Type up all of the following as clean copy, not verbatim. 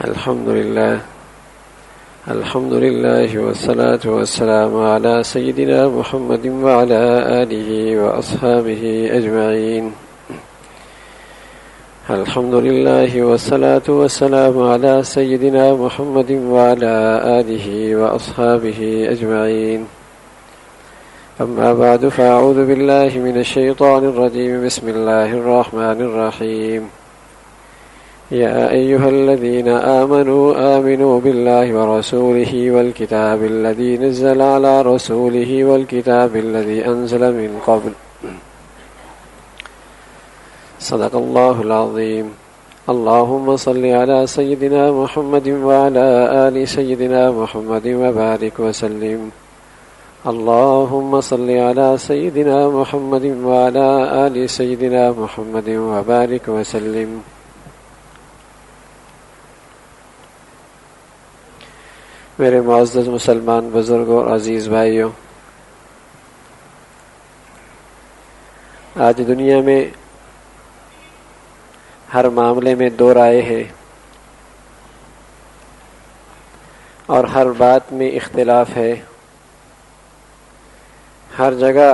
الحمد لله والصلاة والسلام على سيدنا محمد وعلى آله وأصحابه أجمعين. الحمد لله والصلاة والسلام على سيدنا محمد وعلى آله وأصحابه أجمعين. أما بعد فأعوذ بالله من الشيطان الرجيم. بسم الله الرحمن الرحيم. يا أيها الذين آمنوا بالله ورسوله والكتاب الذي نزل على رسوله والكتاب الذي أنزل من قبل. صدق الله العظيم. اللهم صل على سيدنا محمد وعلى آل سيدنا محمد وبارك وسلم. اللهم صل على سيدنا محمد وعلى آل سيدنا محمد وبارك وسلم. میرے معزز مسلمان بزرگوں اور عزیز بھائیوں، آج دنیا میں ہر معاملے میں دو رائے ہیں اور ہر بات میں اختلاف ہے. ہر جگہ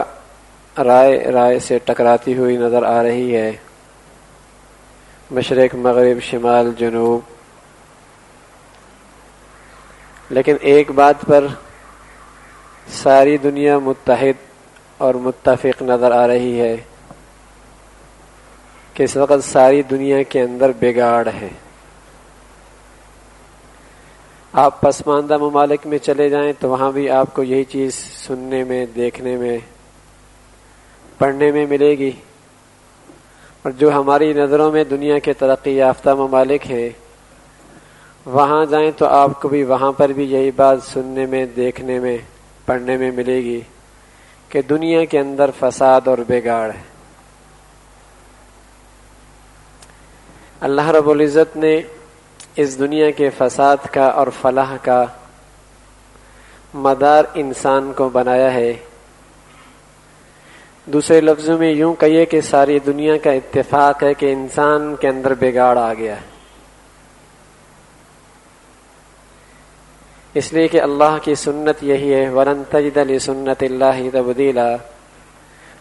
رائے سے ٹکراتی ہوئی نظر آ رہی ہے. مشرق، مغرب، شمال، جنوب. لیکن ایک بات پر ساری دنیا متحد اور متفق نظر آ رہی ہے کہ اس وقت ساری دنیا کے اندر بگاڑ ہے. آپ پسماندہ ممالک میں چلے جائیں تو وہاں بھی آپ کو یہی چیز سننے میں، دیکھنے میں، پڑھنے میں ملے گی. اور جو ہماری نظروں میں دنیا کے ترقی یافتہ ممالک ہیں، وہاں جائیں تو آپ کو بھی وہاں پر بھی یہی بات سننے میں، دیکھنے میں، پڑھنے میں ملے گی کہ دنیا کے اندر فساد اور بگاڑ ہے. اللہ رب العزت نے اس دنیا کے فساد کا اور فلاح کا مدار انسان کو بنایا ہے. دوسرے لفظوں میں یوں کہیے کہ ساری دنیا کا اتفاق ہے کہ انسان کے اندر بگاڑ آ گیا ہے. اس لیے کہ اللہ کی سنت یہی ہے، وَلَن تَجِدَ لِسُنَّتِ اللَّهِ تَبْدِيلًا.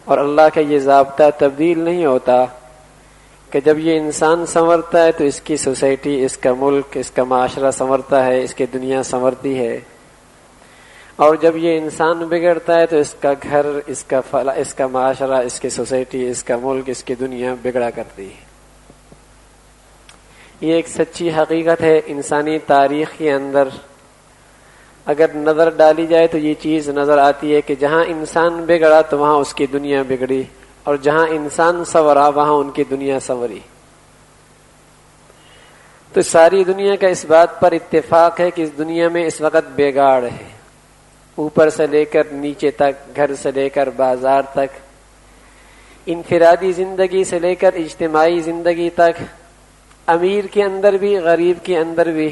اور اللہ کا یہ ضابطہ تبدیل نہیں ہوتا کہ جب یہ انسان سنورتا ہے تو اس کی سوسائٹی، اس کا ملک، اس کا معاشرہ سنورتا ہے، اس کی دنیا سنورتی ہے. اور جب یہ انسان بگڑتا ہے تو اس کا گھر، اس کا اس کا معاشرہ، اس کی سوسائٹی، اس کا ملک، اس کی دنیا بگڑا کرتی ہے. یہ ایک سچی حقیقت ہے. انسانی تاریخ کے اندر اگر نظر ڈالی جائے تو یہ چیز نظر آتی ہے کہ جہاں انسان بگڑا تو وہاں اس کی دنیا بگڑی، اور جہاں انسان سنورا وہاں ان کی دنیا سنوری. تو ساری دنیا کا اس بات پر اتفاق ہے کہ اس دنیا میں اس وقت بگاڑ ہے. اوپر سے لے کر نیچے تک، گھر سے لے کر بازار تک، انفرادی زندگی سے لے کر اجتماعی زندگی تک، امیر کے اندر بھی، غریب کے اندر بھی،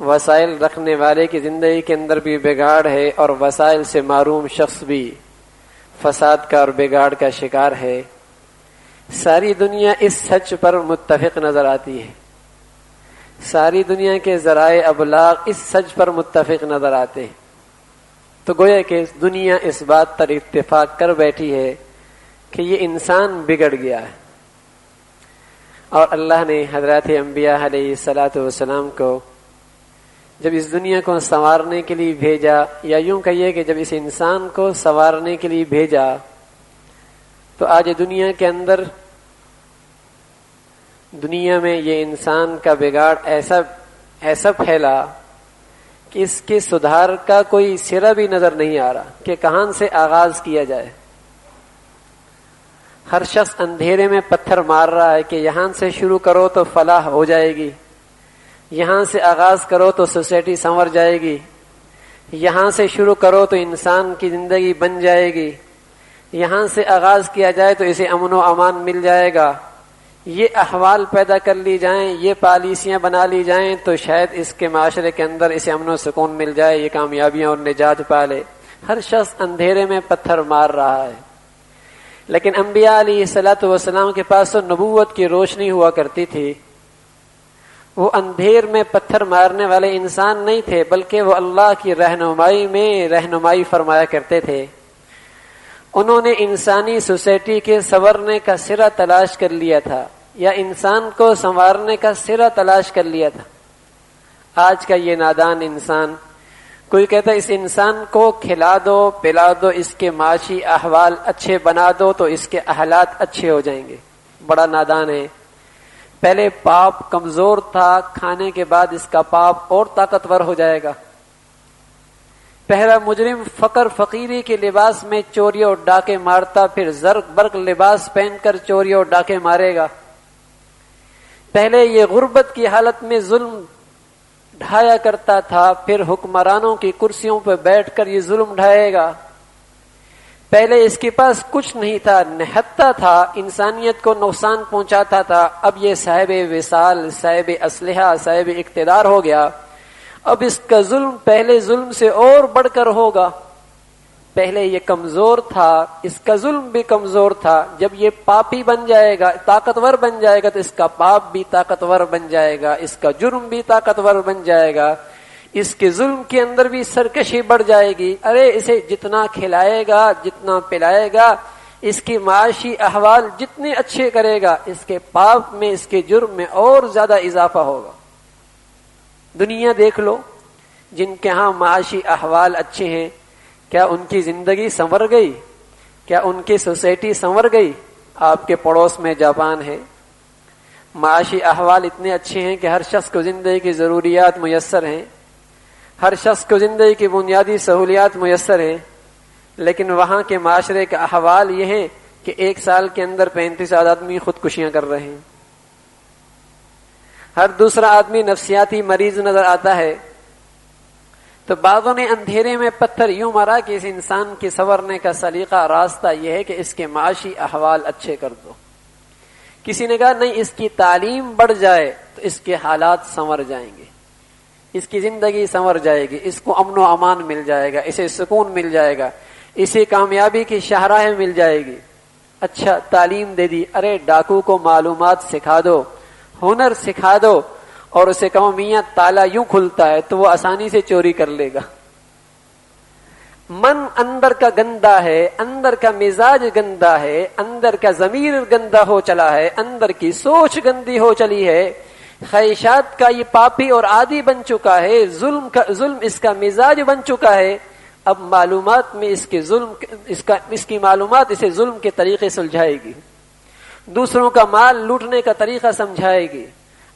وسائل رکھنے والے کی زندگی کے اندر بھی بگاڑ ہے، اور وسائل سے محروم شخص بھی فساد کا اور بگاڑ کا شکار ہے. ساری دنیا اس سچ پر متفق نظر آتی ہے. ساری دنیا کے ذرائع ابلاغ اس سچ پر متفق نظر آتے ہیں. تو گویا کہ دنیا اس بات پر اتفاق کر بیٹھی ہے کہ یہ انسان بگڑ گیا ہے. اور اللہ نے حضرات انبیاء علیہ الصلاۃ والسلام کو جب اس دنیا کو سنوارنے کے لیے بھیجا، یا یوں کہیے کہ جب اس انسان کو سنوارنے کے لیے بھیجا، تو آج دنیا کے اندر، دنیا میں یہ انسان کا بگاڑ ایسا پھیلا کہ اس کے سدھار کا کوئی سرا بھی نظر نہیں آ رہا کہ کہاں سے آغاز کیا جائے. ہر شخص اندھیرے میں پتھر مار رہا ہے کہ یہاں سے شروع کرو تو فلاح ہو جائے گی، یہاں سے آغاز کرو تو سوسائٹی سنور جائے گی، یہاں سے شروع کرو تو انسان کی زندگی بن جائے گی، یہاں سے آغاز کیا جائے تو اسے امن و امان مل جائے گا. یہ احوال پیدا کر لی جائیں، یہ پالیسیاں بنا لی جائیں تو شاید اس کے معاشرے کے اندر اسے امن و سکون مل جائے، یہ کامیابیاں اور نجات پا لے. ہر شخص اندھیرے میں پتھر مار رہا ہے. لیکن انبیاء علیہ الصلوۃ والسلام کے پاس تو نبوت کی روشنی ہوا کرتی تھی. وہ اندھیر میں پتھر مارنے والے انسان نہیں تھے، بلکہ وہ اللہ کی رہنمائی میں رہنمائی فرمایا کرتے تھے۔ انہوں نے انسانی سوسائٹی کے سنورنے کا سرا تلاش کر لیا تھا، یا انسان کو سنوارنے کا سرا تلاش کر لیا تھا۔ آج کا یہ نادان انسان، کوئی کہتا ہے اس انسان کو کھلا دو پلا دو، اس کے معاشی احوال اچھے بنا دو تو اس کے احالات اچھے ہو جائیں گے، بڑا نادان ہے۔ پہلے پاپ کمزور تھا، کھانے کے بعد اس کا پاپ اور طاقتور ہو جائے گا۔ پہلا مجرم فقر فقیری کے لباس میں چوری اور ڈاکے مارتا، پھر زرق برق لباس پہن کر چوری اور ڈاکے مارے گا۔ پہلے یہ غربت کی حالت میں ظلم ڈھایا کرتا تھا، پھر حکمرانوں کی کرسیوں پر بیٹھ کر یہ ظلم ڈھائے گا۔ پہلے اس کے پاس کچھ نہیں تھا، نہتا تھا، انسانیت کو نقصان پہنچاتا تھا، اب یہ صاحب وصال، صاحب اسلحہ، صاحب اقتدار ہو گیا۔ اب اس کا ظلم پہلے ظلم سے اور بڑھ کر ہوگا۔ پہلے یہ کمزور تھا، اس کا ظلم بھی کمزور تھا، جب یہ پاپی بن جائے گا، طاقتور بن جائے گا، تو اس کا پاپ بھی طاقتور بن جائے گا، اس کا جرم بھی طاقتور بن جائے گا، اس کے ظلم کے اندر بھی سرکشی بڑھ جائے گی۔ ارے اسے جتنا کھلائے گا، جتنا پلائے گا، اس کی معاشی احوال جتنے اچھے کرے گا، اس کے پاپ میں، اس کے جرم میں اور زیادہ اضافہ ہوگا۔ دنیا دیکھ لو، جن کے ہاں معاشی احوال اچھے ہیں، کیا ان کی زندگی سنور گئی؟ کیا ان کی سوسائٹی سنور گئی؟ آپ کے پڑوس میں جاپان ہے، معاشی احوال اتنے اچھے ہیں کہ ہر شخص کو زندگی کی ضروریات میسر ہیں، ہر شخص کو زندگی کی بنیادی سہولیات میسر ہیں، لیکن وہاں کے معاشرے کا احوال یہ ہے کہ ایک سال کے اندر 35 آدمی خودکشیاں کر رہے ہیں، ہر دوسرا آدمی نفسیاتی مریض نظر آتا ہے۔ تو بعضوں نے اندھیرے میں پتھر یوں مارا کہ اس انسان کے سنورنے کا سلیقہ راستہ یہ ہے کہ اس کے معاشی احوال اچھے کر دو۔ کسی نے کہا نہیں، اس کی تعلیم بڑھ جائے تو اس کے حالات سنور جائیں گے، اس کی زندگی سنور جائے گی، اس کو امن و امان مل جائے گا، اسے سکون مل جائے گا، اسے کامیابی کی شاہراہیں مل جائے گی۔ اچھا تعلیم دے دی، ارے ڈاکو کو معلومات سکھا دو، ہنر سکھا دو، اور اسے کہو میاں تالا یوں کھلتا ہے تو وہ آسانی سے چوری کر لے گا۔ من اندر کا گندا ہے، اندر کا مزاج گندا ہے، اندر کا ضمیر گندا ہو چلا ہے، اندر کی سوچ گندی ہو چلی ہے، خواہشات کا یہ پاپی اور عادی بن چکا ہے، ظلم اس کا مزاج بن چکا ہے۔ اب معلومات میں اس کی معلومات اسے ظلم کے طریقے سلجھائے گی، دوسروں کا مال لوٹنے کا طریقہ سمجھائے گی۔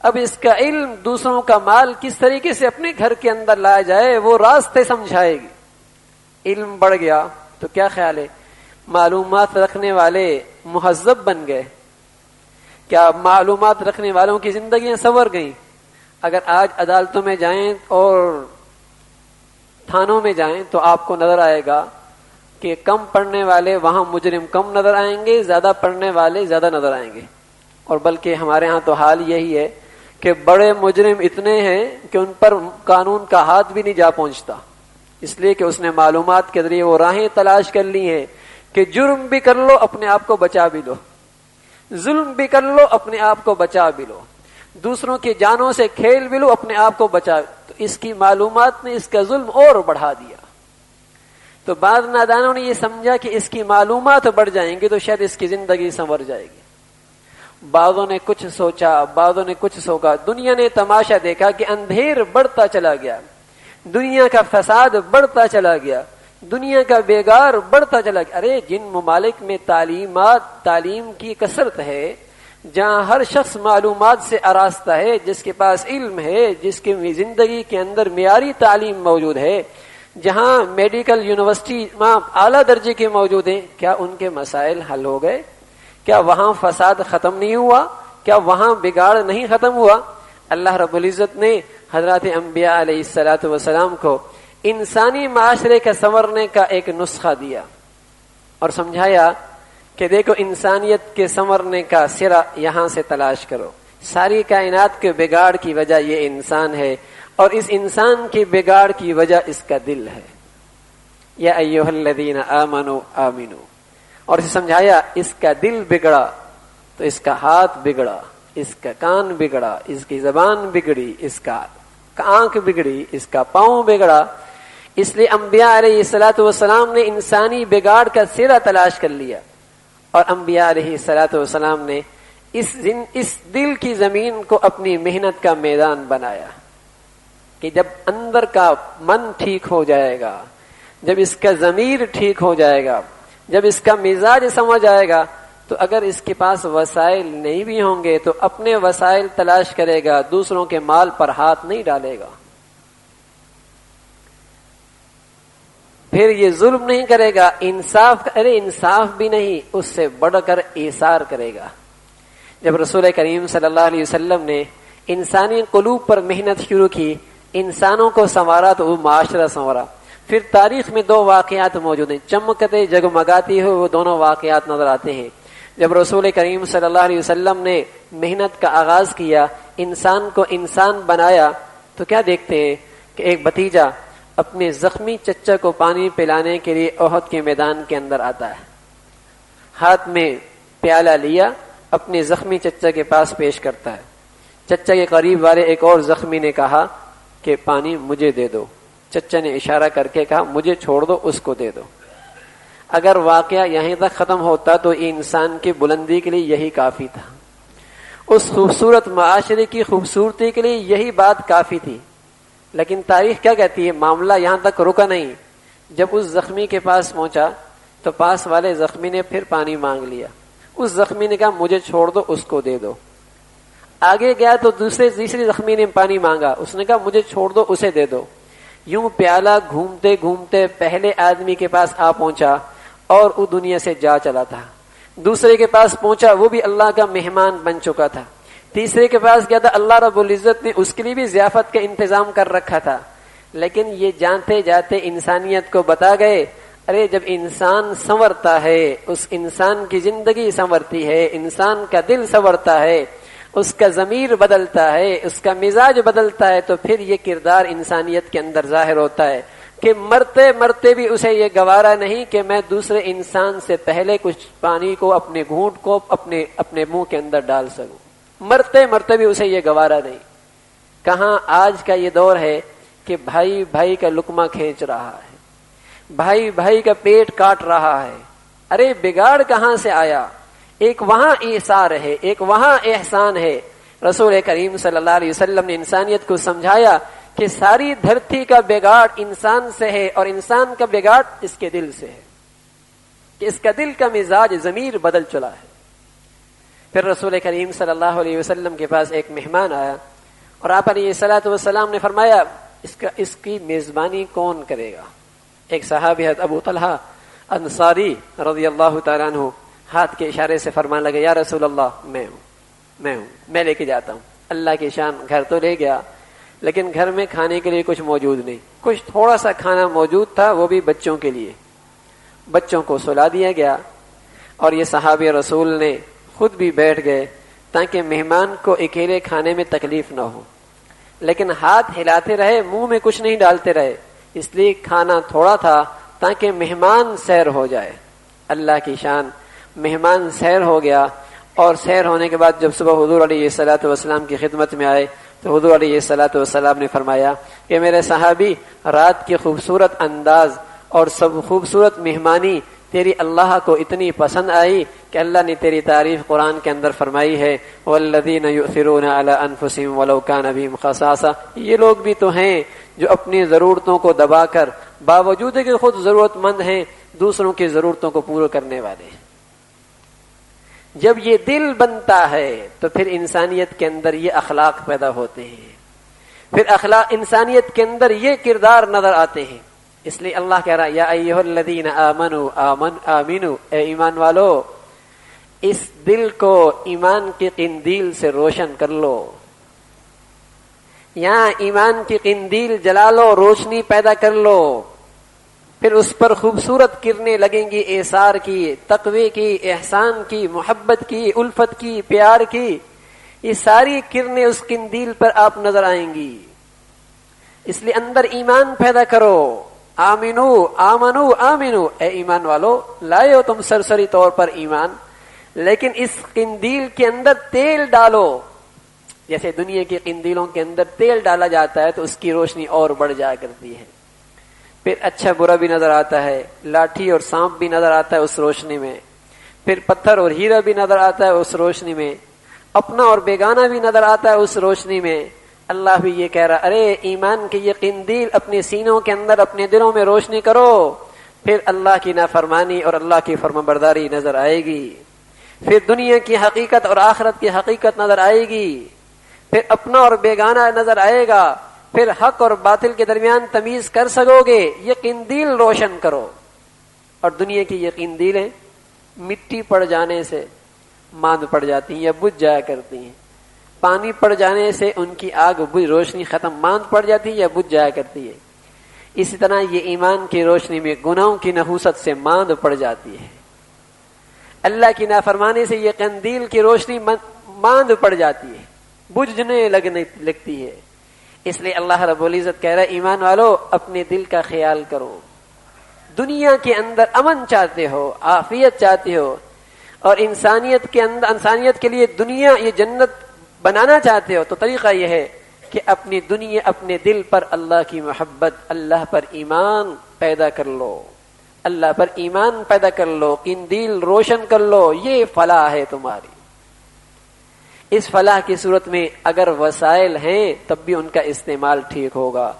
اب اس کا علم دوسروں کا مال کس طریقے سے اپنے گھر کے اندر لایا جائے وہ راستے سمجھائے گی۔ علم بڑھ گیا تو کیا خیال ہے، معلومات رکھنے والے مہذب بن گئے؟ کیا معلومات رکھنے والوں کی زندگیاں سنور گئیں؟ اگر آج عدالتوں میں جائیں اور تھانوں میں جائیں تو آپ کو نظر آئے گا کہ کم پڑھنے والے وہاں مجرم کم نظر آئیں گے، زیادہ پڑھنے والے زیادہ نظر آئیں گے۔ اور بلکہ ہمارے ہاں تو حال یہی ہے کہ بڑے مجرم اتنے ہیں کہ ان پر قانون کا ہاتھ بھی نہیں جا پہنچتا، اس لیے کہ اس نے معلومات کے ذریعے وہ راہیں تلاش کر لی ہیں کہ جرم بھی کر لو اپنے آپ کو بچا بھی لو، ظلم بھی کر لو اپنے آپ کو بچا بھی لو، دوسروں کی جانوں سے کھیل بھی لو اپنے آپ کو بچا۔ تو اس کی معلومات نے اس کا ظلم اور بڑھا دیا۔ تو بعض نادانوں نے یہ سمجھا کہ اس کی معلومات بڑھ جائیں گی تو شاید اس کی زندگی سنور جائے گی۔ بعضوں نے کچھ سوچا، بعضوں نے کچھ سوچا، دنیا نے تماشا دیکھا کہ اندھیر بڑھتا چلا گیا، دنیا کا فساد بڑھتا چلا گیا، دنیا کا بیگار بڑھتا چلا گیا۔ ارے جن ممالک میں تعلیم کی کثرت ہے، جہاں ہر شخص معلومات سے آراستہ ہے، جس کے پاس علم ہے، جس کی زندگی کے اندر معیاری تعلیم موجود ہے، جہاں میڈیکل یونیورسٹی اعلیٰ درجے کے موجود ہیں، کیا ان کے مسائل حل ہو گئے؟ کیا وہاں فساد ختم نہیں ہوا؟ کیا وہاں بگاڑ نہیں ختم ہوا؟ اللہ رب العزت نے حضرات انبیاء علیہ الصلوۃ والسلام کو انسانی معاشرے کا سنورنے کا ایک نسخہ دیا اور سمجھایا کہ دیکھو انسانیت کے سنورنے کا سرا یہاں سے تلاش کرو، ساری کائنات کے بگاڑ کی وجہ یہ انسان ہے، اور اس انسان کی بگاڑ کی وجہ اس کا دل ہے۔ یا ایھا الذین آمنوا آمنوا، اور اسے سمجھایا اس کا دل بگڑا تو اس کا ہاتھ بگڑا، اس کا کان بگڑا، اس کی زبان بگڑی، اس کا آنکھ بگڑی، اس کا پاؤں بگڑا. اس لیے انبیاء علیہ الصلوۃ والسلام نے انسانی بگاڑ کا سرا تلاش کر لیا، اور انبیاء علیہ الصلوۃ والسلام نے اس دل کی زمین کو اپنی محنت کا میدان بنایا کہ جب اندر کا من ٹھیک ہو جائے گا، جب اس کا ضمیر ٹھیک ہو جائے گا، جب اس کا مزاج سمجھ آئے گا، تو اگر اس کے پاس وسائل نہیں بھی ہوں گے تو اپنے وسائل تلاش کرے گا، دوسروں کے مال پر ہاتھ نہیں ڈالے گا. پھر یہ ظلم نہیں کرے گا، انصاف بھی نہیں، اس سے بڑھ کر ایثار کرے گا. جب رسول کریم صلی اللہ علیہ وسلم نے انسانی قلوب پر محنت شروع کی، انسانوں کو سنوارا تو وہ معاشرہ سنورا. پھر تاریخ میں دو واقعات موجود ہیں، چمکتے جگمگاتی ہوئے وہ دونوں واقعات نظر آتے ہیں. جب رسول کریم صلی اللہ علیہ وسلم نے محنت کا آغاز کیا، انسان کو انسان بنایا، تو کیا دیکھتے ہیں کہ ایک بھتیجا اپنے زخمی چچا کو پانی پلانے کے لیے احد کے میدان کے اندر آتا ہے. ہاتھ میں پیالہ لیا، اپنے زخمی چچا کے پاس پیش کرتا ہے. چچا کے قریب والے ایک اور زخمی نے کہا کہ پانی مجھے دے دو. چچا نے اشارہ کر کے کہا مجھے چھوڑ دو، اس کو دے دو. اگر واقعہ یہیں تک ختم ہوتا تو انسان کی بلندی کے لیے یہی کافی تھا، اس خوبصورت معاشرے کی خوبصورتی کے لیے یہی بات کافی تھی. لیکن تاریخ کیا کہتی ہے؟ معاملہ یہاں تک رکا نہیں. جب اس زخمی کے پاس پہنچا تو پاس والے زخمی نے پھر پانی مانگ لیا. اس زخمی نے کہا مجھے چھوڑ دو، اس کو دے دو. آگے گیا تو تیسری زخمی نے پانی مانگا، اس نے کہا مجھے چھوڑ دو، اسے دے دو. یوں پیالہ گھومتے گھومتے پہلے آدمی کے پاس آ پہنچا اور وہ دنیا سے جا چلا تھا. دوسرے کے پاس پہنچا، وہ بھی اللہ کا مہمان بن چکا تھا. تیسرے کے پاس گیا تھا، اللہ رب العزت نے اس کے لیے بھی ضیافت کا انتظام کر رکھا تھا. لیکن یہ جانتے جاتے انسانیت کو بتا گئے، ارے جب انسان سنورتا ہے، اس انسان کی زندگی سنورتی ہے، انسان کا دل سنورتا ہے، اس کا ضمیر بدلتا ہے، اس کا مزاج بدلتا ہے، تو پھر یہ کردار انسانیت کے اندر ظاہر ہوتا ہے کہ مرتے مرتے بھی اسے یہ گوارا نہیں کہ میں دوسرے انسان سے پہلے کچھ پانی کو، اپنے گھونٹ کو اپنے منہ کے اندر ڈال سکوں. مرتے مرتے بھی اسے یہ گوارا نہیں. کہاں آج کا یہ دور ہے کہ بھائی بھائی کا لقمہ کھینچ رہا ہے، بھائی بھائی کا پیٹ کاٹ رہا ہے. ارے بگاڑ کہاں سے آیا؟ ایک وہاں ایثار ہے، ایک وہاں احسان ہے. رسول کریم صلی اللہ علیہ وسلم نے انسانیت کو سمجھایا کہ ساری دھرتی کا بگاڑ انسان سے ہے، اور انسان کا بگاڑ اس کے دل سے ہے کہ اس کا دل کا مزاج ضمیر بدل چلا ہے. پھر رسول کریم صلی اللہ علیہ وسلم کے پاس ایک مہمان آیا، اور آپ علیہ الصلوۃ والسلام نے فرمایا اس کی میزبانی کون کرے گا؟ ایک صحابی حضرت ابو طلحہ انصاری رضی اللہ تعالیٰ عنہ ہاتھ کے اشارے سے فرمانے لگے، یا رسول اللہ میں لے کے جاتا ہوں. اللہ کی شان، گھر تو لے گیا لیکن گھر میں کھانے کے لیے کچھ موجود نہیں. کچھ تھوڑا سا کھانا موجود تھا، وہ بھی بچوں کے لیے. بچوں کو سلا دیا گیا، اور یہ صحابی رسول نے خود بھی بیٹھ گئے تاکہ مہمان کو اکیلے کھانے میں تکلیف نہ ہو. لیکن ہاتھ ہلاتے رہے، منہ میں کچھ نہیں ڈالتے رہے، اس لیے کھانا تھوڑا تھا تاکہ مہمان سیر ہو جائے. اللہ کی شان، مہمان سیر ہو گیا، اور سیر ہونے کے بعد جب صبح حضور علیہ الصلوۃ والسلام کی خدمت میں آئے تو حضور علیہ الصلوۃ والسلام نے فرمایا کہ میرے صحابی، رات کی خوبصورت انداز اور سب خوبصورت مہمانی تیری اللہ کو اتنی پسند آئی کہ اللہ نے تیری تعریف قرآن کے اندر فرمائی ہے، والذین یؤثرون علی انفسہم ولو کان بہم خصاصہ. یہ لوگ بھی تو ہیں جو اپنی ضرورتوں کو دبا کر، باوجود کہ خود ضرورت مند ہیں، دوسروں کی ضرورتوں کو پورا کرنے والے ہیں. جب یہ دل بنتا ہے تو پھر انسانیت کے اندر یہ اخلاق پیدا ہوتے ہیں، پھر انسانیت کے اندر یہ کردار نظر آتے ہیں. اس لیے اللہ کہہ رہا ہے، یا ایھا الذین آمنوا اے ایمان والو، اس دل کو ایمان کی قندیل سے روشن کر لو. یہاں ایمان کی قندیل جلا لو، روشنی پیدا کر لو، پھر اس پر خوبصورت کرنیں لگیں گی ایثار کی، تقوی کی، احسان کی، محبت کی، الفت کی، پیار کی. یہ ساری کرنیں اس قندیل پر آپ نظر آئیں گی. اس لیے اندر ایمان پیدا کرو. آمنو اے ایمان والو، لائے ہو تم سرسری طور پر ایمان، لیکن اس قندیل کے اندر تیل ڈالو، جیسے دنیا کی قندیلوں کے اندر تیل ڈالا جاتا ہے تو اس کی روشنی اور بڑھ جایا کرتی ہے، پھر اچھا برا بھی نظر آتا ہے، لاٹھی اور سانپ بھی نظر آتا ہے اس روشنی میں، پھر پتھر اور ہیرا بھی نظر آتا ہے اس روشنی میں، اپنا اور بیگانہ بھی نظر آتا ہے اس روشنی میں۔ اللہ بھی یہ کہہ رہا، ارے ایمان کی یہ قندیل اپنے سینوں کے اندر، اپنے دلوں میں روشنی کرو، پھر اللہ کی نافرمانی اور اللہ کی فرمانبرداری نظر آئے گی، پھر دنیا کی حقیقت اور آخرت کی حقیقت نظر آئے گی، پھر اپنا اور بیگانہ نظر آئے گا، پھر حق اور باطل کے درمیان تمیز کر سکو گے۔ یہ قندیل روشن کرو۔ اور دنیا کی یہ قندیلیں مٹی پڑ جانے سے ماند پڑ جاتی ہیں یا بجھ جایا کرتی ہیں، پانی پڑ جانے سے ان کی آگ روشنی ختم، ماند پڑ جاتی ہے یا بجھ جایا کرتی ہے۔ اسی طرح یہ ایمان کی روشنی میں گناہوں کی نحوست سے ماند پڑ جاتی ہے، اللہ کی نافرمانی سے یہ قندیل کی روشنی ماند پڑ جاتی ہے، بجھنے لگتی ہے۔ اس لیے اللہ رب العزت کہہ رہا ہے، ایمان والو اپنے دل کا خیال کرو، دنیا کے اندر امن چاہتے ہو، عافیت چاہتے ہو، اور انسانیت کے اندر، انسانیت کے لیے دنیا یہ جنت بنانا چاہتے ہو، تو طریقہ یہ ہے کہ اپنی دنیا، اپنے دل پر اللہ کی محبت، اللہ پر ایمان پیدا کر لو، اللہ پر ایمان پیدا کر لو، قندیل روشن کر لو، یہ فلاح ہے تمہاری۔ اس فلاح کی صورت میں اگر وسائل ہیں تب بھی ان کا استعمال ٹھیک ہوگا،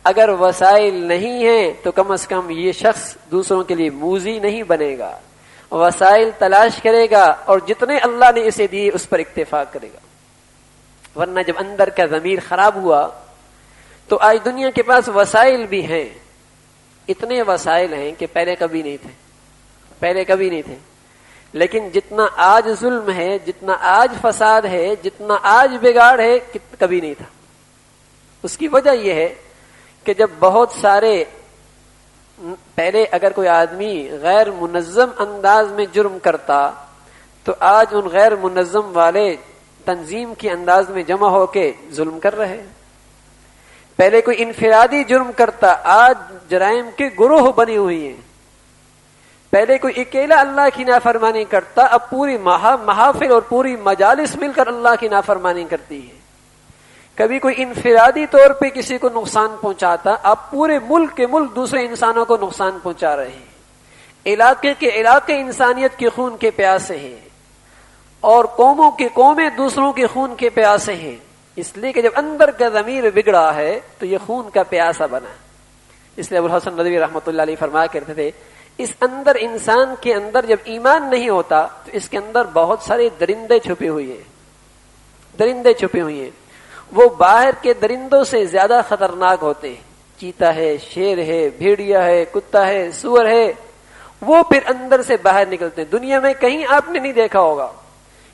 اگر وسائل نہیں ہیں تو کم از کم یہ شخص دوسروں کے لیے موذی نہیں بنے گا، وسائل تلاش کرے گا اور جتنے اللہ نے اسے دیے اس پر اکتفا کرے گا۔ ورنہ جب اندر کا ضمیر خراب ہوا تو آج دنیا کے پاس وسائل بھی ہیں، اتنے وسائل ہیں کہ پہلے کبھی نہیں تھے، لیکن جتنا آج ظلم ہے، جتنا آج فساد ہے، جتنا آج بگاڑ ہے، کبھی نہیں تھا۔ اس کی وجہ یہ ہے کہ جب بہت سارے، پہلے اگر کوئی آدمی غیر منظم انداز میں جرم کرتا تو آج ان غیر منظم والے تنظیم کے انداز میں جمع ہو کے ظلم کر رہے ہیں۔ پہلے کوئی انفرادی جرم کرتا، آج جرائم کے گروہ بنی ہوئی ہیں۔ پہلے کوئی اکیلا اللہ کی نافرمانی کرتا، اب پوری محافل اور پوری مجالس مل کر اللہ کی نافرمانی کرتی ہے۔ کبھی کوئی انفرادی طور پہ کسی کو نقصان پہنچاتا، اب پورے ملک کے ملک دوسرے انسانوں کو نقصان پہنچا رہے ہیں۔ علاقے کے علاقے انسانیت کے خون کے پیاسے ہیں، اور قوموں کی قومیں دوسروں کے خون کے پیاسے ہیں، اس لیے کہ جب اندر کا ضمیر بگڑا ہے تو یہ خون کا پیاسا بنا۔ اس لیے ابوالحسن ندوی رحمۃ اللہ علیہ فرمایا کرتے تھے، اس اندر انسان کے اندر جب ایمان نہیں ہوتا تو اس کے اندر بہت سارے درندے چھپے ہوئے ہیں، وہ باہر کے درندوں سے زیادہ خطرناک ہوتے ہیں، چیتا ہے، شیر ہے، بھیڑیا ہے، کتا ہے، سور ہے، وہ پھر اندر سے باہر نکلتے ہیں۔ دنیا میں کہیں آپ نے نہیں دیکھا ہوگا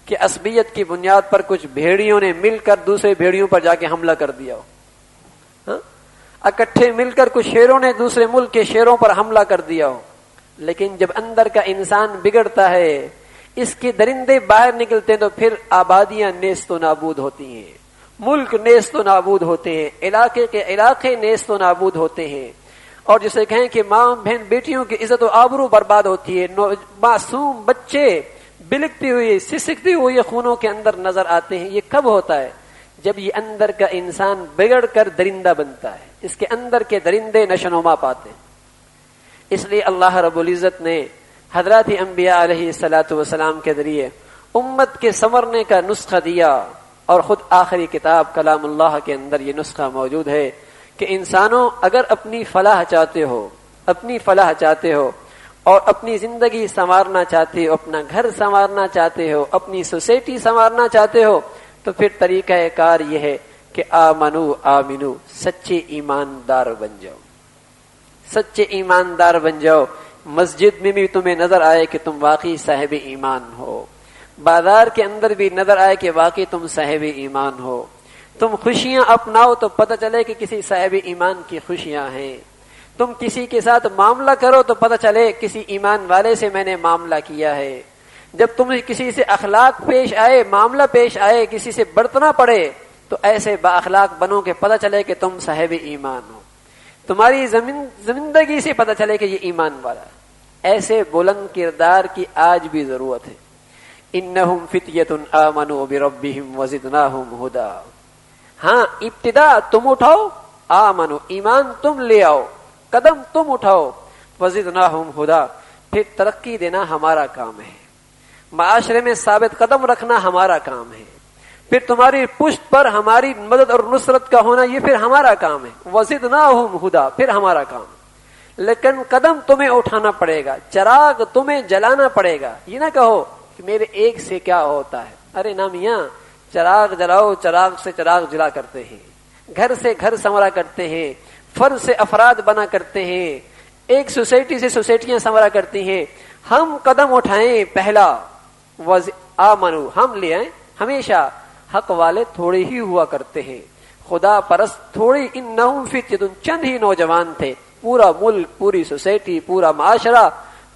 کہ عصبیت کی بنیاد پر کچھ بھیڑیوں نے مل کر دوسرے بھیڑیوں پر جا کے حملہ کر دیا ہو، اکٹھے مل کر کچھ شیروں نے دوسرے ملک کے شیروں پر حملہ کر دیا ہو۔ لیکن جب اندر کا انسان بگڑتا ہے، اس کے درندے باہر نکلتے ہیں تو پھر آبادیاں نیست و نابود ہوتی ہیں، ملک نیست و نابود ہوتے ہیں، علاقے کے علاقے نیست و نابود ہوتے ہیں، اور جسے کہیں کہ ماں بہن بیٹیوں کی عزت و آبرو برباد ہوتی ہے، معصوم بچے بلکتی ہوئی، سسکتی ہوئی خونوں کے اندر نظر آتے ہیں۔ یہ کب ہوتا ہے؟ جب یہ اندر کا انسان بگڑ کر درندہ بنتا ہے، اس کے اندر کے درندے نشوونما پاتے ہیں۔ اس لیے اللہ رب العزت نے حضرات انبیاء علیہ الصلاۃ والسلام کے ذریعے امت کے سنورنے کا نسخہ دیا، اور خود آخری کتاب کلام اللہ کے اندر یہ نسخہ موجود ہے کہ انسانوں اگر اپنی فلاح چاہتے ہو اور اپنی زندگی سنوارنا چاہتے ہو، اپنا گھر سنوارنا چاہتے ہو، اپنی سوسائٹی سنوارنا چاہتے ہو، تو پھر طریقہ کار یہ ہے کہ آمنو سچے ایماندار بن جاؤ، سچے ایماندار بن جاؤ۔ مسجد میں بھی تمہیں نظر آئے کہ تم واقعی صاحب ایمان ہو، بازار کے اندر بھی نظر آئے کہ واقعی تم صاحب ایمان ہو، تم خوشیاں اپناؤ تو پتہ چلے کہ کسی صاحب ایمان کی خوشیاں ہیں، تم کسی کے ساتھ معاملہ کرو تو پتہ چلے کسی ایمان والے سے میں نے معاملہ کیا ہے، جب تم کسی سے اخلاق پیش آئے، معاملہ پیش آئے، کسی سے برتنا پڑے تو ایسے با اخلاق بنو کہ پتہ چلے کہ تم صاحب ایمان ہو، تمہاری زندگی سے پتہ چلے کہ یہ ایمان والا ہے۔ ایسے بلند کردار کی آج بھی ضرورت ہے، انہم فتیۃ آمنوا بربہم وزدناہم ہدا. ہاں ابتدا تم اٹھاؤ، آمنو ایمان تم لے آؤ، قدم تم اٹھاؤ، وزدناہم ہدا پھر ترقی دینا ہمارا کام ہے، معاشرے میں ثابت قدم رکھنا ہمارا کام ہے، پھر تمہاری پشت پر ہماری مدد اور نصرت کا ہونا یہ پھر ہمارا کام ہے، وزدناہم ہدا پھر ہمارا کام. لیکن قدم تمہیں اٹھانا پڑے گا، چراغ تمہیں جلانا پڑے گا. یہ نہ کہو کہ میرے ایک سے کیا ہوتا ہے. ارے نا میاں، چراغ جلاؤ، چراغ سے چراغ جلا کرتے ہیں، گھر سے گھر سنورا کرتے ہیں، فرد سے افراد بنا کرتے ہیں، ایک سوسائٹی سے سوسائٹیاں سنورا کرتی ہیں. ہم قدم اٹھائیں پہلا آمنو، ہم لے آئیں. ہمیشہ حق والے تھوڑے ہی ہوا کرتے ہیں، خدا پرست تھوڑی. انہم فتیۃ چند ہی نوجوان تھے، پورا ملک، پوری سوسائٹی، پورا معاشرہ،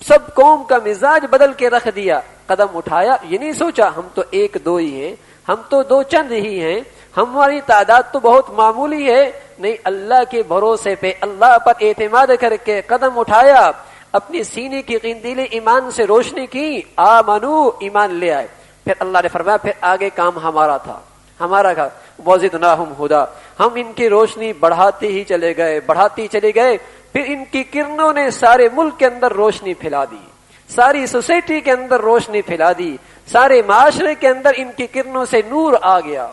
سب قوم کا مزاج بدل کے رکھ دیا. قدم اٹھایا، یہ نہیں سوچا ہم تو ایک دو ہی ہیں، ہم تو دو چند ہی ہیں، ہماری تعداد تو بہت معمولی ہے. نہیں، اللہ کے بھروسے پہ، اللہ پر اعتماد کر کے قدم اٹھایا، اپنی سینے کی قندیل ایمان سے روشنی کی، آمنو ایمان لے آئے. پھر اللہ نے فرمایا پھر آگے کام ہمارا تھا، ہمارا تھا. وزدناہم ہدا، ہم ان کی روشنی بڑھاتے ہی چلے گئے، بڑھاتے چلے گئے. پھر ان کی کرنوں نے سارے ملک کے اندر روشنی پھیلا دی، ساری سوسائٹی کے اندر روشنی پھیلا دی، سارے معاشرے کے اندر ان کی کرنوں سے نور آ گیا.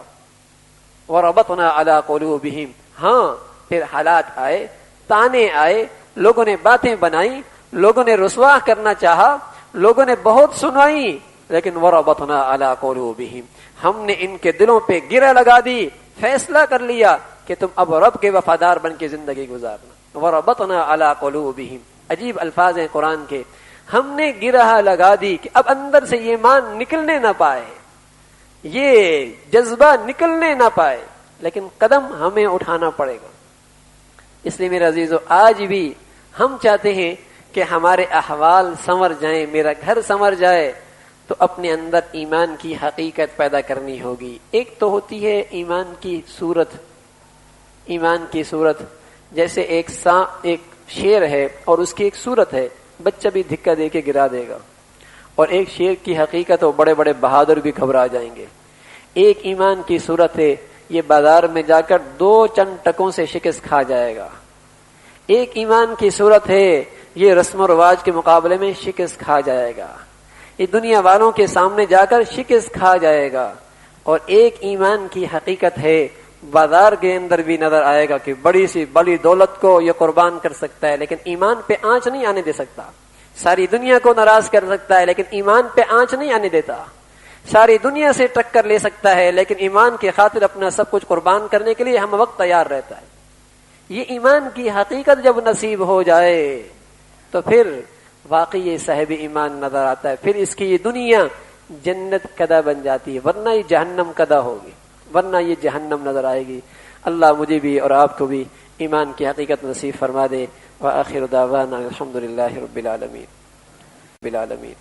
وربطنا علی قلوبہم، ہاں پھر حالات آئے، تانے آئے، لوگوں نے باتیں بنائی، لوگوں نے رسوا کرنا چاہا، لوگوں نے بہت سنائی، لیکن وربطنا علی قلوبہم، ہم نے ان کے دلوں پہ گرہ لگا دی، فیصلہ کر لیا کہ تم اب رب کے وفادار بن کے زندگی گزارنا. وربطنا علی قلوبہم، عجیب الفاظ ہیں قرآن کے. ہم نے گرہ لگا دی کہ اب اندر سے یہ ایمان نکلنے نہ پائے، یہ جذبہ نکلنے نہ پائے، لیکن قدم ہمیں اٹھانا پڑے گا. اس لیے میرے عزیزو، آج بھی ہم چاہتے ہیں کہ ہمارے احوال سنور جائیں، میرا گھر سنور جائے، تو اپنے اندر ایمان کی حقیقت پیدا کرنی ہوگی. ایک تو ہوتی ہے ایمان کی صورت. ایمان کی صورت جیسے ایک شیر ہے اور اس کی ایک صورت ہے، بچہ بھی دھکا دے کے گرا دے گا. اور ایک شیر کی حقیقت ہو، بڑے بڑے بہادر بھی گھبرا جائیں گے. ایک ایمان کی صورت ہے، یہ بازار میں جا کر دو چند ٹکوں سے شکست کھا جائے گا. ایک ایمان کی صورت ہے، یہ رسم و رواج کے مقابلے میں شکست کھا جائے گا، یہ دنیا والوں کے سامنے جا کر شکست کھا جائے گا. اور ایک ایمان کی حقیقت ہے، بازار کے اندر بھی نظر آئے گا کہ بڑی سی بڑی دولت کو یہ قربان کر سکتا ہے، لیکن ایمان پہ آنچ نہیں آنے دے سکتا. ساری دنیا کو ناراض کر سکتا ہے، لیکن ایمان پہ آنچ نہیں آنے دیتا. ساری دنیا سے ٹکر لے سکتا ہے، لیکن ایمان کی خاطر اپنا سب کچھ قربان کرنے کے لیے ہم وقت تیار رہتا ہے. یہ ایمان کی حقیقت جب نصیب ہو جائے تو پھر واقعی یہ صاحب ایمان نظر آتا ہے. پھر اس کی یہ دنیا جنت کدہ بن جاتی ہے، ورنہ یہ جہنم کدہ ہوگی، ورنہ یہ جہنم نظر آئے گی. اللہ مجھے بھی اور آپ کو بھی ایمان کی حقیقت نصیب فرما دے. وآخر دعوانا الحمدللہ رب العالمین.